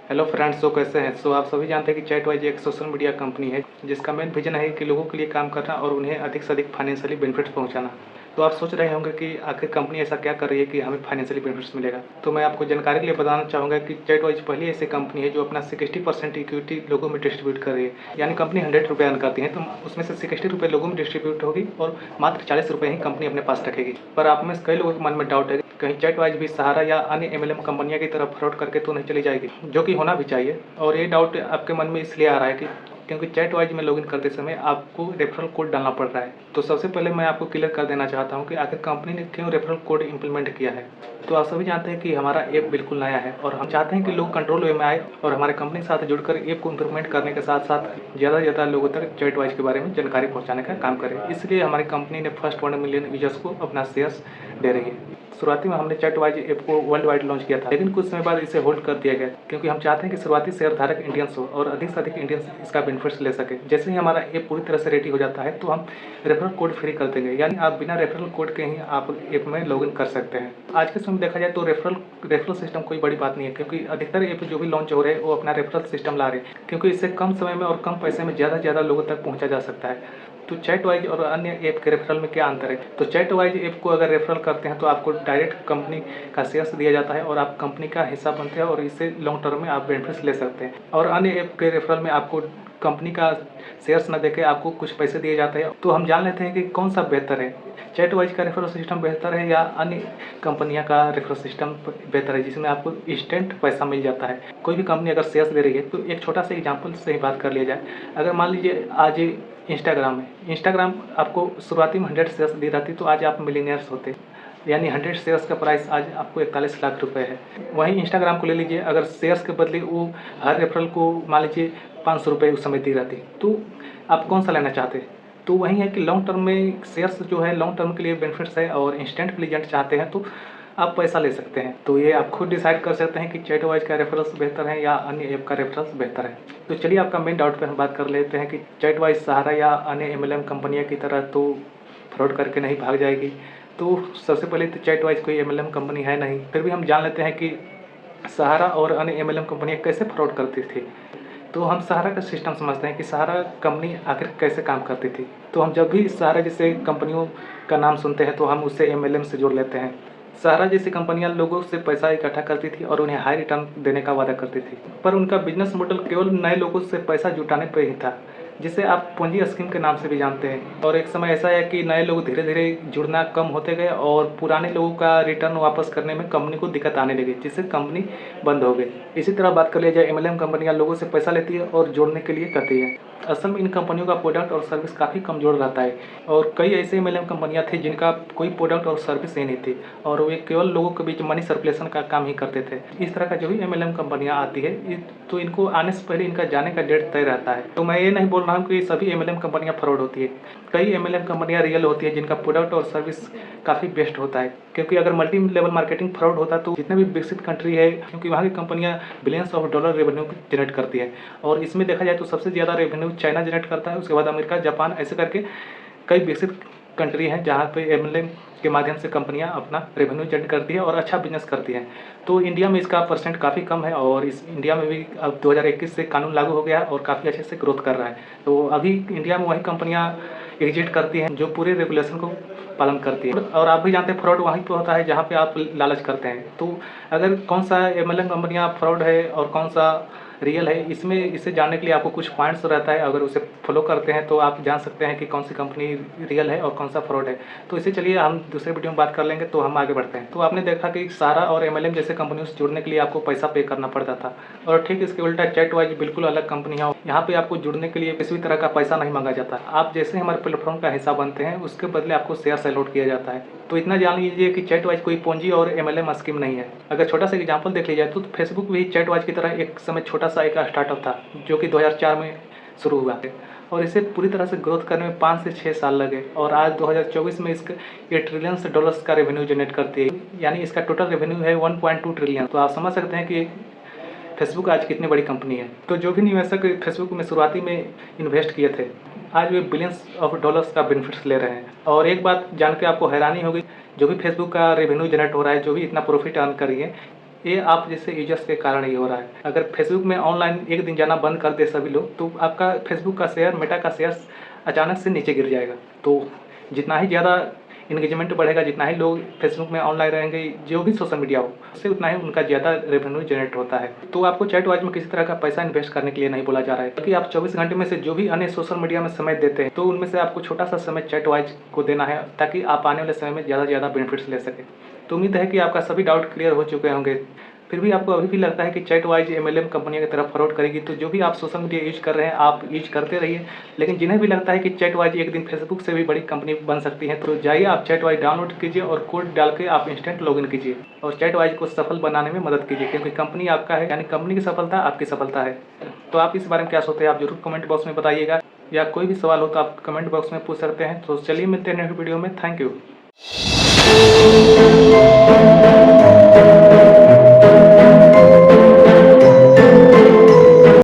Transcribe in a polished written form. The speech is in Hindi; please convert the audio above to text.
हेलो फ्रेंड्स, तो कैसे हैं? आप सभी जानते हैं कि चैटवाइज एक सोशल मीडिया कंपनी है जिसका मेन विजन है कि लोगों के लिए काम करना और उन्हें अधिक से अधिक फाइनेंशियली बेनिफिट्स पहुंचाना। तो आप सोच रहे होंगे कि आखिर कंपनी ऐसा क्या कर रही है कि हमें फाइनेंशियली बेनिफिट्स मिलेगा। तो मैं आपको जानकारी के लिए बताना चाहूँगा कि चैटवाइज पहली ऐसी कंपनी है जो अपना 60% इक्विटी लोगों में डिस्ट्रीब्यूट कर रही है। यानी कंपनी 100 रुपये अर्न करती है तो उसमें से 60 रुपये लोगों में डिस्ट्रीब्यूट होगी और मात्र 40 रुपये ही कंपनी अपने पास रखेगी। पर आप में से कई लोगों के मन में डाउट है कहीं चैटवाइज भी सहारा या अन्य एमएलएम कंपनियों की तरफ फ्रॉड करके तो नहीं चली जाएगी, जो कि होना भी चाहिए। और ये डाउट आपके मन में इसलिए आ रहा है कि क्योंकि चैटवाइज में लॉगिन करते समय आपको रेफरल कोड डालना पड़ रहा है। तो सबसे पहले मैं आपको क्लियर कर देना चाहता हूँ कि आखिर कंपनी ने क्यों रेफरल कोड इंप्लीमेंट किया है। तो आप सभी जानते हैं कि हमारा ऐप बिल्कुल नया है और हम चाहते हैं कि लोग कंट्रोल वे में आए और हमारे कंपनी के साथ जुड़कर ऐप को इम्प्रूवमेंट करने के साथ साथ ज़्यादा से ज़्यादा लोगों तक चैटवाइज के बारे में जानकारी पहुँचाने का काम करें। इसलिए हमारी कंपनी ने फर्स्ट 1 मिलियन यूजर्स को अपना शेयर्स दे रही है। शुरुआती में हमने चैटवाइज ऐप को वर्ल्ड वाइड लॉन्च किया था, लेकिन कुछ समय बाद इसे होल्ड कर दिया गया क्योंकि हम चाहते हैं कि शुरुआती शेयर धारक इंडियंस हो और अधिक से अधिक इंडियंस इसका बेनिफिट्स ले सके। जैसे ही हमारा ऐप पूरी तरह से रेडी हो जाता है तो हम रेफरल कोड फ्री कर देंगे, यानी आप बिना रेफरल कोड के ही आप ऐप में लॉगिन कर सकते हैं। आज के समय में देखा जाए तो रेफरल सिस्टम कोई बड़ी बात नहीं है, क्योंकि अधिकतर ऐप जो भी लॉन्च हो रहे हैं वो अपना रेफरल सिस्टम ला रहे हैं, क्योंकि इससे कम समय में और कम पैसे में ज़्यादा से ज़्यादा लोगों तक पहुँचा जा सकता है। तो चैटवाइज और अन्य ऐप के रेफरल में क्या अंतर है? तो चैटवाइज ऐप को अगर रेफरल करते हैं तो आपको डायरेक्ट कंपनी का शेयर्स दिया जाता है और आप कंपनी का हिस्सा बनते हैं और इससे लॉन्ग टर्म में आप बेनिफिट्स ले सकते हैं। और अन्य ऐप के रेफरल में आपको कंपनी का शेयर्स न देके आपको कुछ पैसे दिए जाते हैं। तो हम जान लेते हैं कि कौन सा बेहतर है, चैटवाइज का रेफरल सिस्टम बेहतर है या अन्य कंपनियां का रेफरल सिस्टम बेहतर है, जिसमें आपको इंस्टेंट पैसा मिल जाता है। कोई भी कंपनी अगर शेयर्स दे रही है तो एक छोटा सा एग्जांपल से ही बात कर लिया जाए। अगर मान लीजिए आज इंस्टाग्राम आपको शुरुआती में 100 शेयर्स दी रहती तो आज आप मिलीनियर्स होते, यानी 100 शेयर्स का प्राइस आज आपको 41 लाख रुपए है। वहीं इंस्टाग्राम को ले लीजिए, अगर शेयर्स के बदले वो हर रेफरल को मान लीजिए 500 रुपये उस समय दी रहती, तो आप कौन सा लेना चाहते? तो वही है कि लॉन्ग टर्म में शेयर्स जो है लॉन्ग टर्म के लिए बेनिफिट्स है और इंस्टेंट रिजल्ट चाहते हैं तो आप पैसा ले सकते हैं। तो ये आप खुद डिसाइड कर सकते हैं कि चैटवाइज का रेफरल्स बेहतर है या अन्य ऐप का रेफरल्स बेहतर है। तो चलिए आपका मेन डाउट पे हम बात कर लेते हैं कि चैटवाइज सहारा या अन्य एमएलएम कंपनियों की तरह तो फ्रॉड करके नहीं भाग जाएगी। तो सबसे पहले तो चैटवाइज कोई एमएलएम कंपनी है नहीं, फिर भी हम जान लेते हैं कि सहारा और अन्य एमएलएम कंपनियां कैसे फ्रॉड करती थी। तो हम सहारा का सिस्टम समझते हैं कि सहारा कंपनी आखिर कैसे काम करती थी। तो हम जब भी सहारा जैसे कंपनियों का नाम सुनते हैं तो हम उससे एमएलएम से जोड़ लेते हैं। सहारा जैसी कंपनियां लोगों से पैसा इकट्ठा करती थी और उन्हें हाई रिटर्न देने का वादा करती थी, पर उनका बिजनेस मॉडल केवल नए लोगों से पैसा जुटाने पर ही था, जिसे आप पूंजी स्कीम के नाम से भी जानते हैं। और एक समय ऐसा है कि नए लोग धीरे धीरे जुड़ना कम होते गए और पुराने लोगों का रिटर्न वापस करने में कंपनी को दिक्कत आने लगी, जिससे कंपनी बंद हो गई। इसी तरह बात कर लिया जाए, एमएलएम कंपनियां लोगों से पैसा लेती है और जोड़ने के लिए करती है। असल में इन कंपनियों का प्रोडक्ट और सर्विस काफ़ी कमज़ोर रहता है और कई ऐसे एमएलएम कंपनियां थी जिनका कोई प्रोडक्ट और सर्विस ही नहीं थी और वे केवल लोगों के बीच मनी सर्कुलेशन का काम ही करते थे। इस तरह का जो भी एमएलएम कंपनियां आती है तो इनको आने से पहले इनका जाने का डेट तय रहता है। तो मैं ये नहीं बोल रहा हूँ कि सभी एमएलएम कंपनियां फ्रॉड होती है, कई एमएलएम कंपनियां रियल होती है जिनका प्रोडक्ट और सर्विस काफ़ी बेस्ट होता है। क्योंकि अगर मल्टी लेवल मार्केटिंग फ्रॉड होता तो जितने भी विकसित कंट्री है, क्योंकि वहाँ की कंपनियां billions of dollar revenue generate करती है और इसमें देखा जाए तो सबसे ज़्यादा रेवेन्यू चाइना जनरेट करता है, उसके बाद अमेरिका, जापान, ऐसे करके कई विकसित कंट्री हैं जहाँ पे एमएलएम के माध्यम से कंपनियां अपना रेवेन्यू जनरेट करती है और अच्छा बिजनेस करती हैं। तो इंडिया में इसका परसेंट काफ़ी कम है और इस इंडिया में भी अब 2021 से कानून लागू हो गया है और काफ़ी अच्छे से ग्रोथ कर रहा है। तो अभी इंडिया में वही कंपनियां एग्जिट करती हैं जो पूरे रेगुलेशन को पालन करती है। और आप भी जानते हैं फ्रॉड वहीं पे होता है जहाँ पे आप लालच करते हैं। तो अगर कौन सा एमएलएम कंपनियां फ्रॉड है और कौन सा रियल है, इसमें इसे जानने के लिए आपको कुछ पॉइंट्स रहता है, अगर उसे फॉलो करते हैं तो आप जान सकते हैं कि कौन सी कंपनी रियल है और कौन सा फ्रॉड है। तो इसे चलिए हम दूसरे वीडियो में बात कर लेंगे। तो हम आगे बढ़ते हैं। तो आपने देखा कि सारा और एमएलएम जैसे कंपनियों से जुड़ने के लिए आपको पैसा पे करना पड़ता था और ठीक इसके उल्टा चैटवाइज बिल्कुल अलग कंपनी है। यहाँ पे आपको जुड़ने के लिए किसी भी तरह का पैसा नहीं मांगा जाता। आप जैसे हमारे प्लेटफॉर्म का हिस्सा बनते हैं उसके बदले आपको शेयर अलॉट किया जाता है। तो इतना जान लीजिए कि चैटवाइज कोई पूंजी और एमएलएम स्कीम नहीं है। अगर छोटा सा एग्जांपल देख लिया जाए तो फेसबुक भी चैटवाइज की तरह एक समय छोटा सा एक स्टार्टअप था जो कि 2004 में शुरू हुआ है और इसे पूरी तरह से ग्रोथ करने में 5 से 6 साल लगे और आज 2024 में इसका $8 ट्रिलियन का रेवेन्यू जनरेट करती है, यानी इसका टोटल रेवेन्यू है 1.2 ट्रिलियन। तो आप समझ सकते हैं कि फेसबुक आज कितनी बड़ी कंपनी है। तो जो भी निवेशक फेसबुक में शुरुआती में इन्वेस्ट किए थे, आज वे बिलियंस ऑफ डॉलर्स का बेनिफिट्स ले रहे हैं। और एक बात जान के आपको हैरानी होगी, जो भी फेसबुक का रेवेन्यू जनरेट हो रहा है, जो भी इतना प्रॉफिट अर्न कर रही है, ये आप जैसे यूजर्स के कारण ही हो रहा है। अगर फेसबुक में ऑनलाइन एक दिन जाना बंद कर दे सभी लोग, तो आपका फेसबुक का शेयर, मेटा का शेयर अचानक से नीचे गिर जाएगा। तो जितना ही ज़्यादा इंगेजमेंट बढ़ेगा, जितना ही लोग फेसबुक में ऑनलाइन रहेंगे, जो भी सोशल मीडिया हो, उससे उतना ही उनका ज़्यादा रेवेन्यू जनरेट होता है। तो आपको चैटवाइज में किसी तरह का पैसा इन्वेस्ट करने के लिए नहीं बोला जा रहा है, क्योंकि आप 24 घंटे में से जो भी अन्य सोशल मीडिया में समय देते हैं, तो उनमें से आपको छोटा सा समय चैटवाइज को देना है, ताकि आप आने वाले समय में ज़्यादा से ज़्यादा बेनिफिट्स ले सकें। तो उम्मीद है कि आपका सभी डाउट क्लियर हो चुके होंगे। फिर भी आपको अभी भी लगता है कि चैटवाइज MLM कंपनियों की तरफ फॉरवर्ड करेगी, तो जो भी आप सोशल मीडिया यूज कर रहे हैं, आप यूज करते रहिए। लेकिन जिन्हें भी लगता है कि चैटवाइज एक दिन फेसबुक से भी बड़ी कंपनी बन सकती है, तो जाइए आप चैटवाइज डाउनलोड कीजिए और कोड डाल के आप इंस्टेंट लॉगिन कीजिए और चैटवाइज को सफल बनाने में मदद कीजिए, क्योंकि कंपनी आपका है, यानी कंपनी की सफलता आपकी सफलता है। तो आप इस बारे में क्या सोचते हैं, आप जरूर कमेंट बॉक्स में बताइएगा, या कोई भी सवाल हो तो आप कमेंट बॉक्स में पूछ सकते हैं। तो चलिए मिलते हैं नेक्स्ट वीडियो में। Thank you.